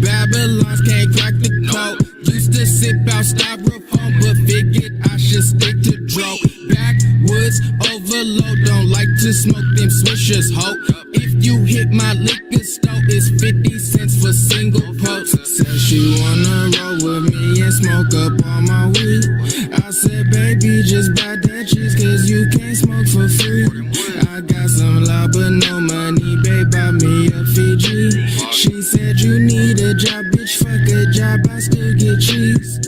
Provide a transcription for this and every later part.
Babylons can't crack the code. Used to sip out styrofoam, but figured I should stick to dro. Backwoods overload, don't like to smoke them swishers, ho. If you hit my liquor store, it's 50 cents for single post. Said she wanna roll with me and smoke up all my weed. I said, baby, just buy that cheese, cause you can't smoke for free. I got some love but no money, babe, buy me a Fiji. She said, you need a job, bitch, fuck a job, I still get cheese.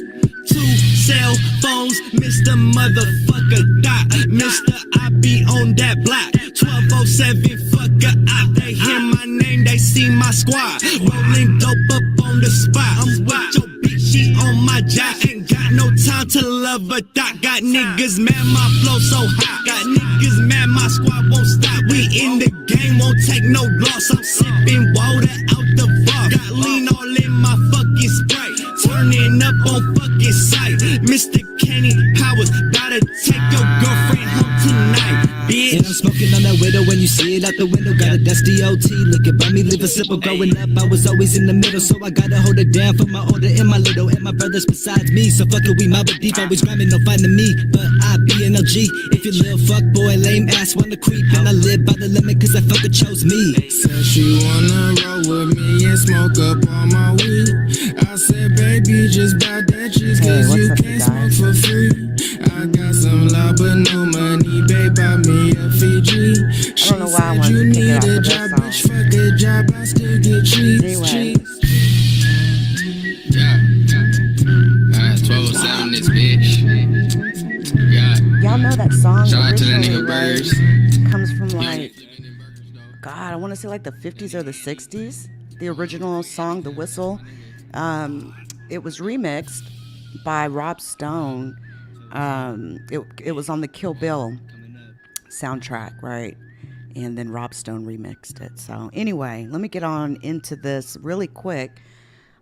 2 cell phones, Mr. Motherfucker Dot. Mr. I be on that block. 1207, fucker out. They hear my name, they see my squad. Rolling dope up on the spot. I'm with your bitch, she on my job. Ain't got no time to love a dot. Got niggas mad, my flow so hot. Got niggas mad, my squad won't stop. We in the game, won't take no loss. I'm sipping water out the bar. Got lean all in my fucking Sprite. Turning up on fucking sight. Mr. Kenny Powers, gotta take your girlfriend home tonight, bitch. And I'm smoking on that widow when you see it out the window. Got a dusty OT, looking by me, live a simple. Growing up, I was always in the middle, so I gotta hold it down for my older and my little, and my brothers besides me. So fuck it, we mob deep, always grinding, no finding me. But I be an OG, if you little fuck boy, lame ass wanna creep, and I live by the limit, cause that fucker chose me. Said she wanna roll with me and smoke up all my weed. I said, baby, just buy that cheese, cause you can't smoke for free. I got some love but no money, babe, buy me a Fiji. She said, you need a job, bitch, fuck a job, I still get cheese. Yeah. 1207 this bitch. Yeah. Y'all know that song. Shout out to that nigga Birds. Comes from like, God, I want to say like the 50s or the 60s. The original song, The Whistle. It was remixed by Rob Stone. It was on the Kill Bill soundtrack, right? And then Rob Stone remixed it. So anyway, let me get on into this really quick.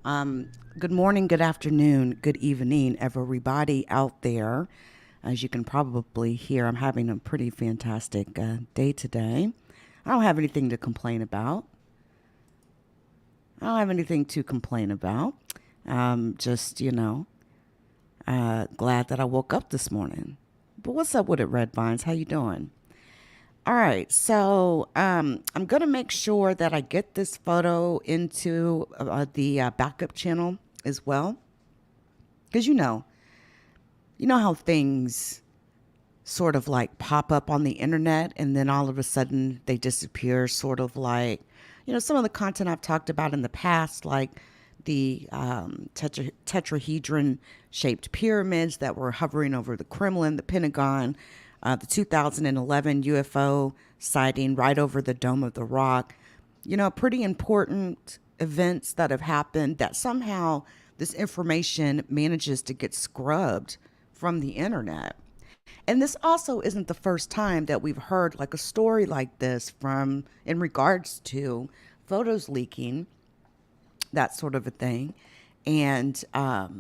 Good morning, good afternoon, good evening, everybody out there. As you can probably hear, I'm having a pretty fantastic day today. I don't have anything to complain about. Just, glad that I woke up this morning. But what's up with it, Red Vines? How you doing? All right, so I'm going to make sure that I get this photo into the backup channel as well. Because you know how things sort of like pop up on the internet and then all of a sudden they disappear, sort of like, some of the content I've talked about in the past, like the tetrahedron shaped pyramids that were hovering over the Kremlin, the Pentagon, the 2011 UFO sighting right over the Dome of the Rock, pretty important events that have happened that somehow this information manages to get scrubbed from the internet. And this also isn't the first time that we've heard like a story like this in regards to photos leaking, that sort of a thing. And, off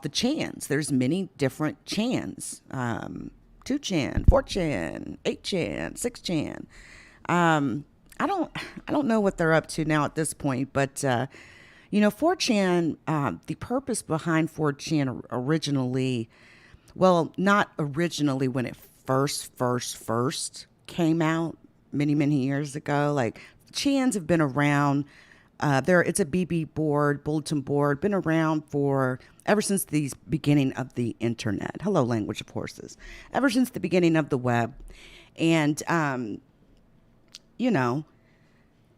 the chans. There's many different chans. 2chan, 4chan, 8chan, 6chan. I don't know what they're up to now at this point, but 4chan, the purpose behind 4chan originally, well, not originally when it first came out many years ago. Like, chans have been around. It's a bulletin board, been around ever since the beginning of the internet. Hello, language of horses. Ever since the beginning of the web. And,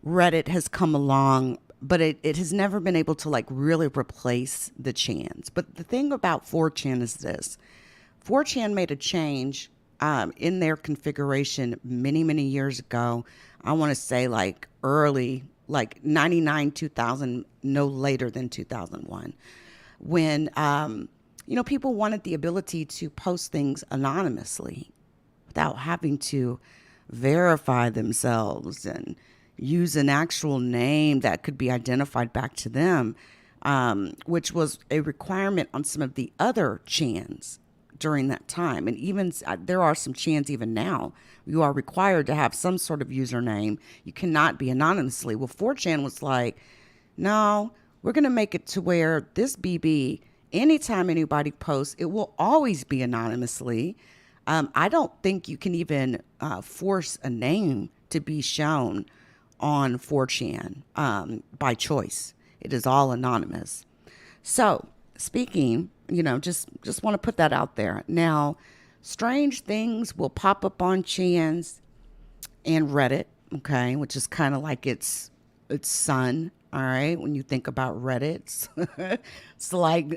Reddit has come along, but it has never been able to like really replace the chans. But the thing about 4chan is this. 4chan made a change in their configuration many years ago. I want to say like early, like 99, 2000, no later than 2001, when, people wanted the ability to post things anonymously without having to verify themselves and use an actual name that could be identified back to them, which was a requirement on some of the other chans during that time. And even there are some chans even now. You are required to have some sort of username. You cannot be anonymously. Well, 4chan was like, No, we're going to make it to where this BB, anytime anybody posts, it will always be anonymously. I don't think you can even force a name to be shown on 4chan by choice. It is all anonymous. So speaking, just want to put that out there. Now, strange things will pop up on Chans and Reddit, okay, which is kind of like its son. All right, when you think about Reddit, it's like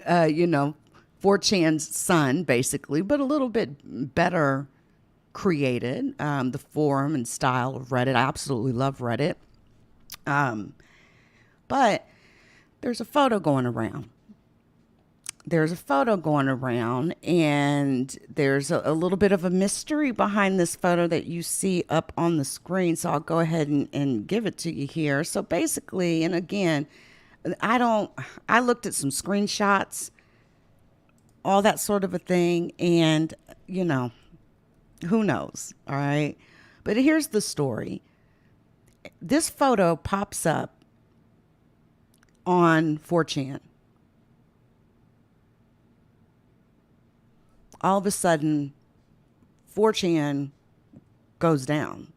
4chan's son, basically, but a little bit better created. The form and style of Reddit, I absolutely love Reddit. But there's a photo going around. And there's a little bit of a mystery behind this photo that you see up on the screen. So I'll go ahead and give it to you here. So basically, and again, I looked at some screenshots, all that sort of a thing, and who knows, all right? But here's the story. This photo pops up on 4chan. All of a sudden, 4chan goes down.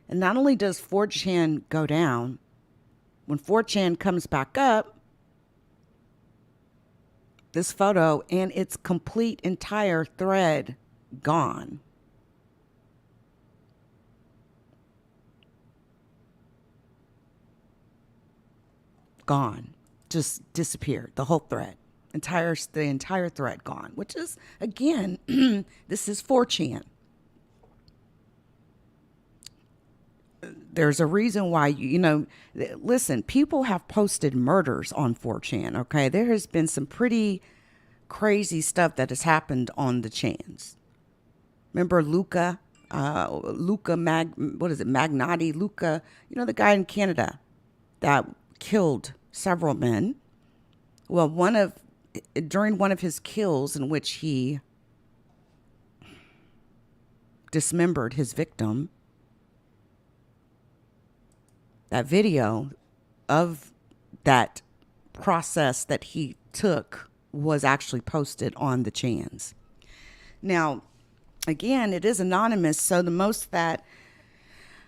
And not only does 4chan go down, when 4chan comes back up, this photo and its complete entire thread gone. Gone. Just disappeared. The whole thread. The entire thread gone, which is, again, this is 4chan. There's a reason why, listen, people have posted murders on 4chan, okay? There has been some pretty crazy stuff that has happened on the chans. Remember Magnotti, Luca, the guy in Canada that killed several men. Well, during one of his kills in which he dismembered his victim, that video of that process that he took was actually posted on the chans. Now, again, it is anonymous, so the most that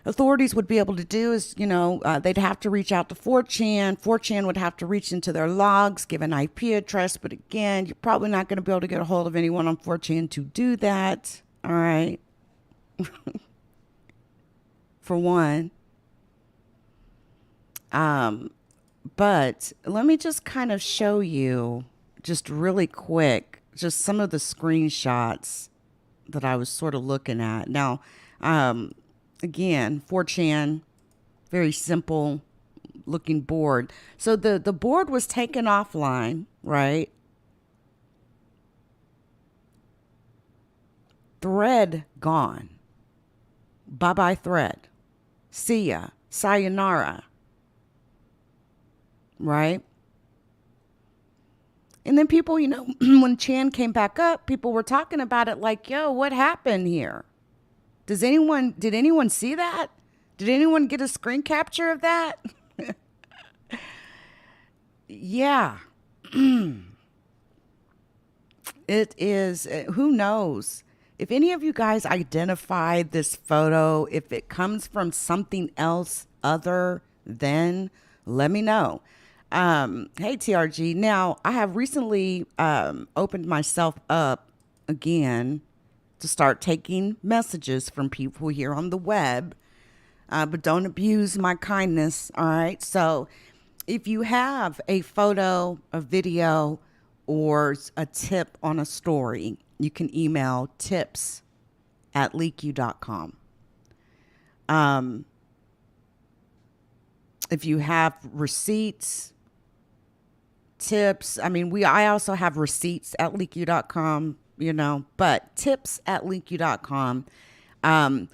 authorities would be able to do is, they'd have to reach out to 4chan. 4chan would have to reach into their logs, give an IP address. But again, you're probably not going to be able to get a hold of anyone on 4chan to do that. All right. For one. But let me just kind of show you just really quick, just some of the screenshots that I was sort of looking at. Now, again, 4chan, very simple looking board. So the board was taken offline, right? Thread gone. Bye-bye thread. See ya. Sayonara. Right? And then people, when Chan came back up, people were talking about it like, yo, what happened here? Did anyone see that? Did anyone get a screen capture of that? Yeah. It is, who knows? If any of you guys identify this photo, if it comes from something else other than, let me know. Hey, TRG. Now, I have recently opened myself up again to start taking messages from people here on the web, but don't abuse my kindness, all right? So if you have a photo, a video, or a tip on a story, you can email tips@leaku.com. If you have receipts, tips, I also have receipts at leaku.com, but tips@leaku.com. And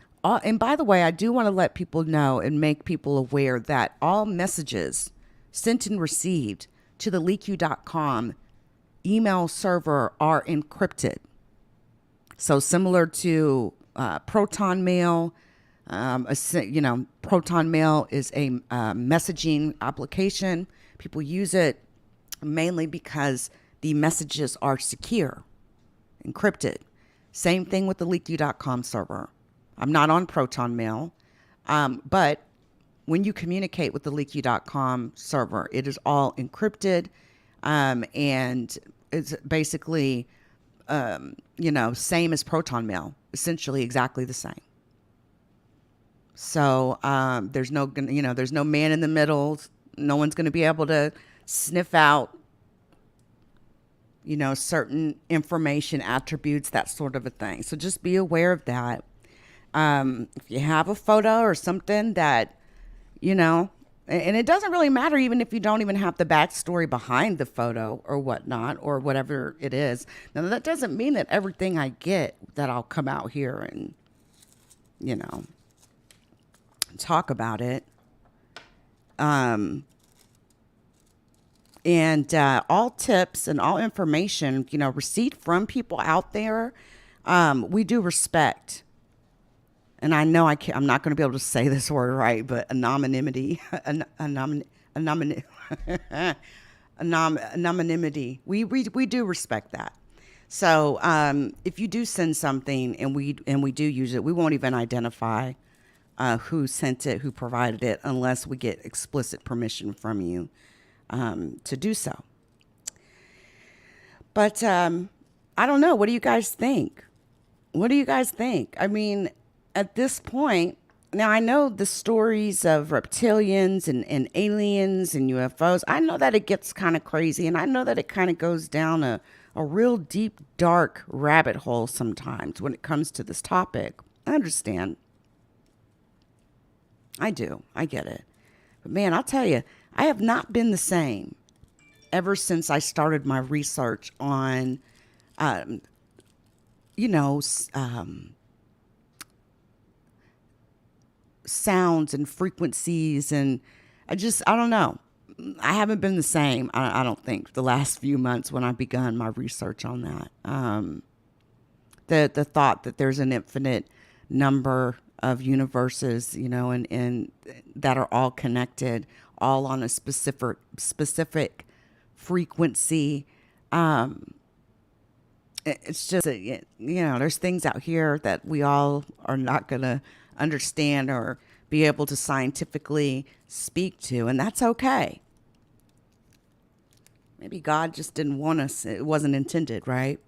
by the way, I do want to let people know and make people aware that all messages sent and received to the leaku.com email server are encrypted. So similar to Proton Mail, Proton Mail is a messaging application. People use it mainly because the messages are secure, encrypted. Same thing with the leakyou.com server. I'm not on Proton Mail, but when you communicate with the leakyou.com server, it is all encrypted, and it's basically, same as Proton Mail, essentially exactly the same. So there's no man in the middle. No one's going to be able to sniff out, certain information, attributes, that sort of a thing. So just be aware of that. If you have a photo or something that, and it doesn't really matter even if you don't even have the backstory behind the photo or whatnot or whatever it is. Now, that doesn't mean that everything I get that I'll come out here and, talk about it. And all tips and all information, received from people out there, we do respect. And I know I'm not going to be able to say this word right, but anonymity, anonymity. We do respect that. So if you do send something and we do use it, we won't even identify who sent it, who provided it, unless we get explicit permission from you to do so. But I don't know. What do you guys think? I mean, at this point, now I know the stories of reptilians and aliens and UFOs. I know that it gets kind of crazy, and I know that it kind of goes down a real deep, dark rabbit hole sometimes when it comes to this topic. I understand. I do. I get it. But man, I'll tell you, I have not been the same ever since I started my research on, sounds and frequencies, and I don't know. I haven't been the same, I don't think, the last few months when I begun my research on that. The thought that there's an infinite number of universes, and that are all connected, all on a specific frequency. It's just, there's things out here that we all are not going to understand or be able to scientifically speak to, and that's okay. Maybe God just didn't want us. It wasn't intended, right?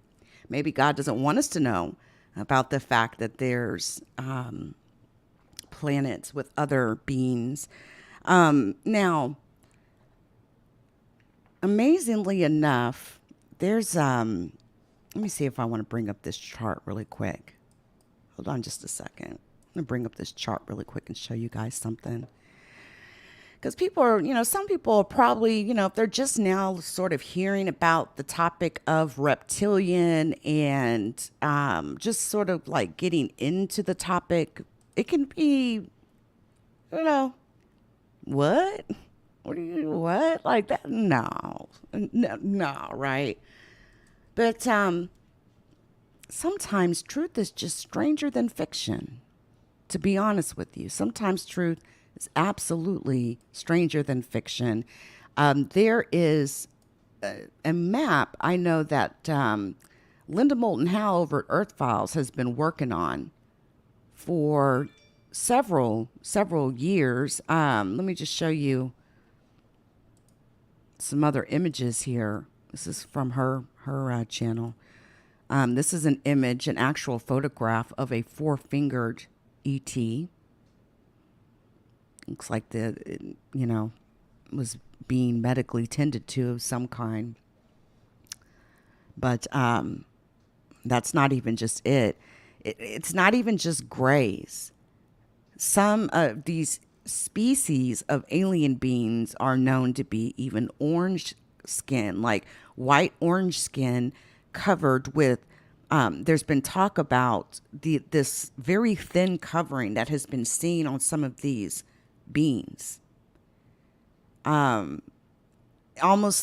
Maybe God doesn't want us to know about the fact that there's planets with other beings. Now, amazingly enough, there's let me see if I want to bring up this chart really quick. Hold on just a second. I'm going to bring up this chart really quick and show you guys something. Because people are, some people are probably, if they're just now sort of hearing about the topic of reptilian and just sort of like getting into the topic, it can be, what? What like that? No, right? But sometimes truth is just stranger than fiction, to be honest with you. Sometimes truth is absolutely stranger than fiction. There is a map I know that Linda Moulton Howe over at Earth Files has been working on for several years. Let me just show you some other images here. This is from her channel. This is an image, an actual photograph of a four-fingered ET. Looks like was being medically tended to of some kind. But that's not even just it. It's not even just grays. Some of these species of alien beings are known to be even orange skin, like white orange skin covered with there's been talk about this very thin covering that has been seen on some of these beings, almost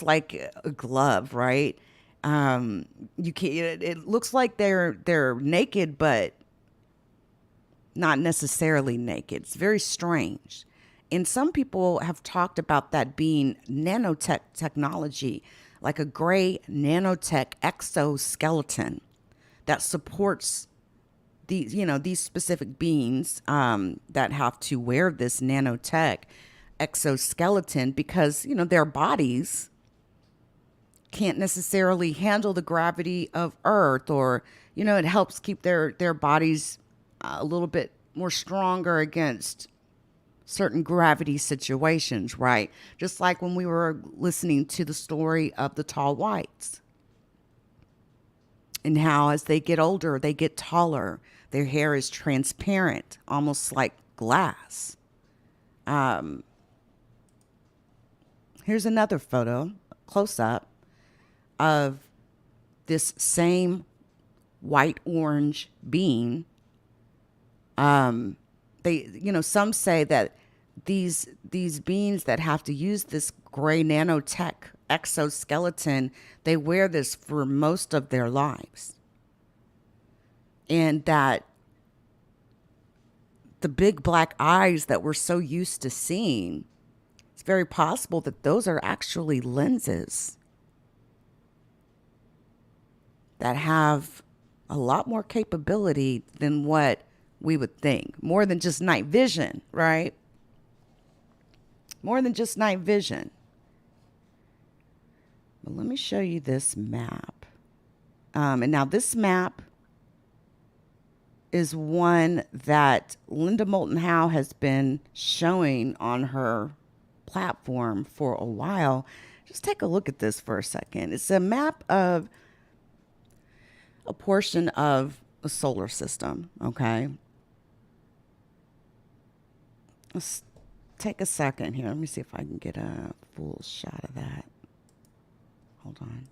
like a glove, right? You can't. It looks like they're naked, but not necessarily naked. It's very strange. And some people have talked about that being nanotech technology, like a gray nanotech exoskeleton that supports these, these specific beings that have to wear this nanotech exoskeleton because, their bodies can't necessarily handle the gravity of Earth, or, it helps keep their bodies a little bit more stronger against certain gravity situations, right? Just like when we were listening to the story of the tall whites and how as they get older, they get taller. Their hair is transparent, almost like glass. Here's another photo, close up, of this same white-orange being. Some say that these beings that have to use this gray nanotech exoskeleton, they wear this for most of their lives. And that the big black eyes that we're so used to seeing, it's very possible that those are actually lenses that have a lot more capability than what we would think. More than just night vision, right? More than just night vision. But let me show you this map. And now this map is one that Linda Moulton Howe has been showing on her platform for a while. Just take a look at this for a second. It's a map of a portion of a solar system, okay? Let's take a second here. Let me see if I can get a full shot of that. Hold on.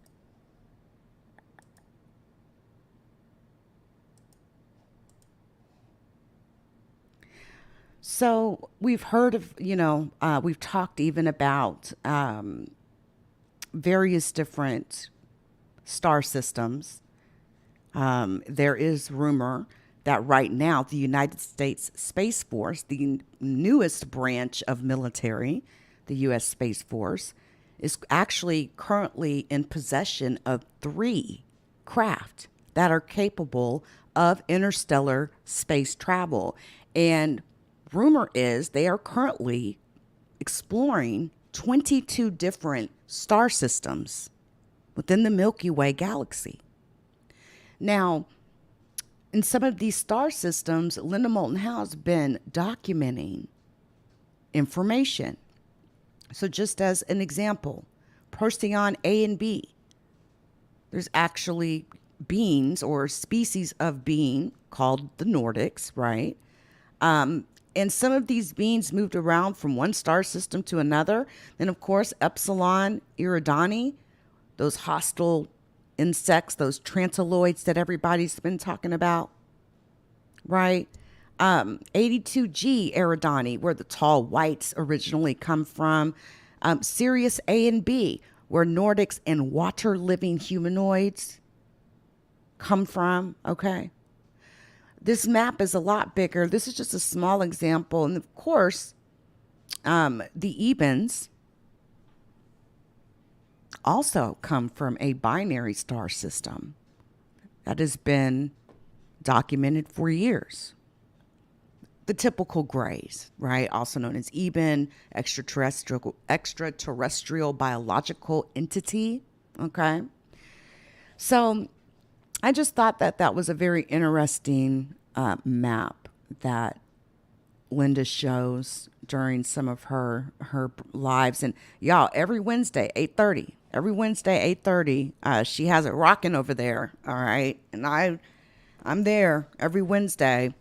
So we've heard of, we've talked even about various different star systems. There is rumor that right now the United States Space Force, the newest branch of military, the U.S. Space Force, is actually currently in possession of 3 craft that are capable of interstellar space travel. And rumor is they are currently exploring 22 different star systems within the Milky Way galaxy. Now, in some of these star systems, Linda Moulton Howe has been documenting information. So just as an example, Procyon A and B, there's actually beings or species of being called the Nordics, right? And some of these beings moved around from one star system to another. Then, of course, Epsilon Eridani, those hostile insects, those trantyloids that everybody's been talking about, right? 82G Eridani, where the tall whites originally come from. Sirius A and B, where Nordics and water-living humanoids come from, okay? This map is a lot bigger. This is just a small example. And of course, the Ebens also come from a binary star system that has been documented for years. The typical grays, right? Also known as Eben, extraterrestrial biological entity, okay? So I just thought that that was a very interesting map that Linda shows during some of her lives. And y'all, every Wednesday, 8:30. Every Wednesday, 8:30, she has it rocking over there, all right? And I'm there every Wednesday.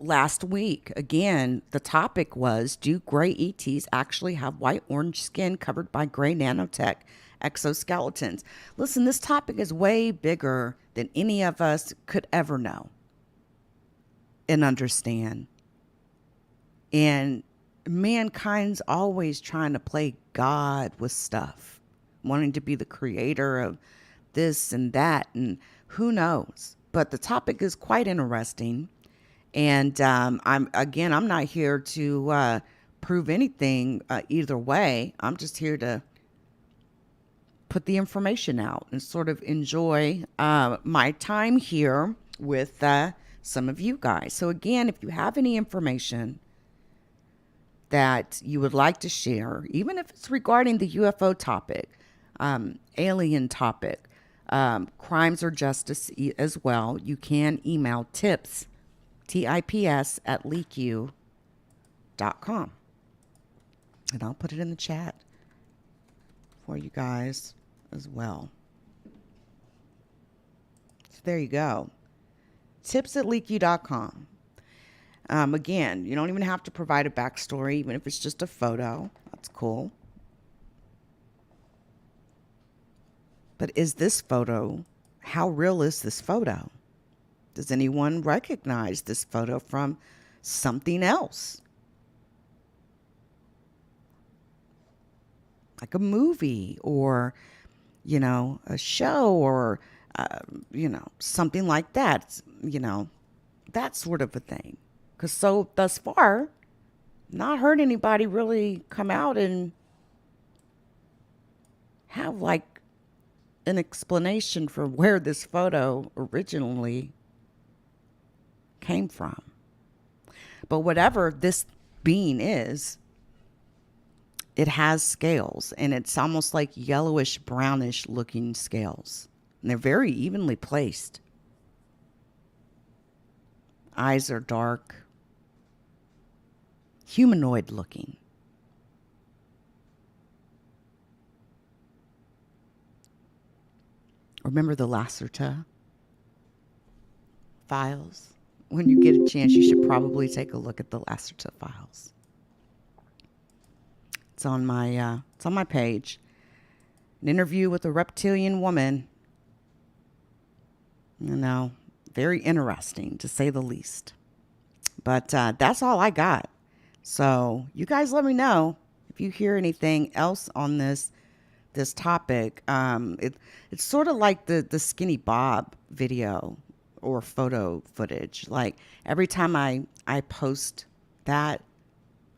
Last week, again, the topic was, do gray ETs actually have white-orange skin covered by gray nanotech exoskeletons? Listen, this topic is way bigger than any of us could ever know and understand. And mankind's always trying to play God with stuff, wanting to be the creator of this and that, and who knows? But the topic is quite interesting. And I'm not here to prove anything either way. I'm just here to put the information out and sort of enjoy my time here with some of you guys. So again, if you have any information that you would like to share, even if it's regarding the UFO topic, alien topic, crimes or justice as well, you can email tips, TIPS, at leaku.com. And I'll put it in the chat for you guys as well. So there you go. Tips at leaku.com. Again, you don't even have to provide a backstory, even if it's just a photo. That's cool. But is this photo, how real is this photo? Does anyone recognize this photo from something else? Like a movie or, a show or, something like that, that sort of a thing. Because so thus far, not heard anybody really come out and have like an explanation for where this photo originally came from. But whatever this being is, it has scales, and it's almost like yellowish, brownish looking scales. And they're very evenly placed. Eyes are dark. Humanoid looking. Remember the Lacerta files? When you get a chance, you should probably take a look at the Lacerta files. It's on my page. An interview with a reptilian woman. Very interesting to say the least. But that's all I got. So you guys let me know if you hear anything else on this topic. It's sort of like the Skinny Bob video or photo footage. Like every time I post that,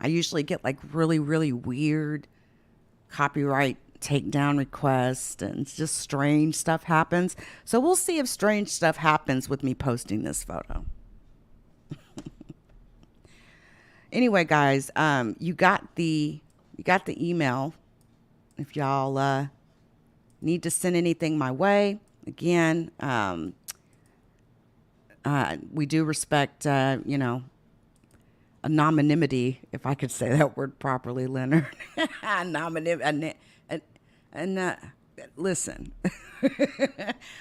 I usually get like really, really weird copyright takedown requests, and it's just strange stuff happens. So we'll see if strange stuff happens with me posting this photo. Anyway, guys, you got the email. If y'all need to send anything my way, again, we do respect, anonymity, if I could say that word properly, Leonard. Anonymity. And listen.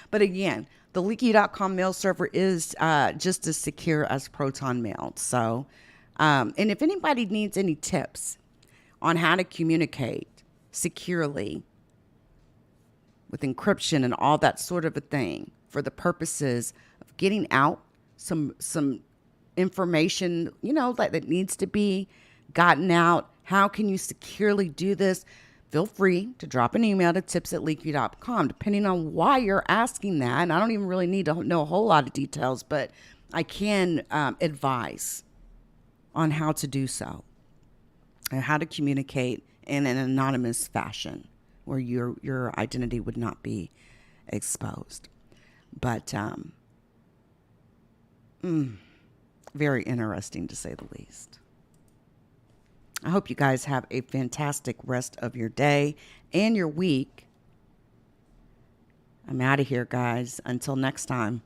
But again, the leaky.com mail server is just as secure as Proton Mail. So, and if anybody needs any tips on how to communicate securely with encryption and all that sort of a thing for the purposes of getting out some information, that needs to be gotten out, how can you securely do this? Feel free to drop an email to tips@leaky.com, depending on why you're asking that. And I don't even really need to know a whole lot of details, but I can advise on how to do so and how to communicate in an anonymous fashion where your identity would not be exposed. But very interesting to say the least. I hope you guys have a fantastic rest of your day and your week. I'm out of here, guys. Until next time.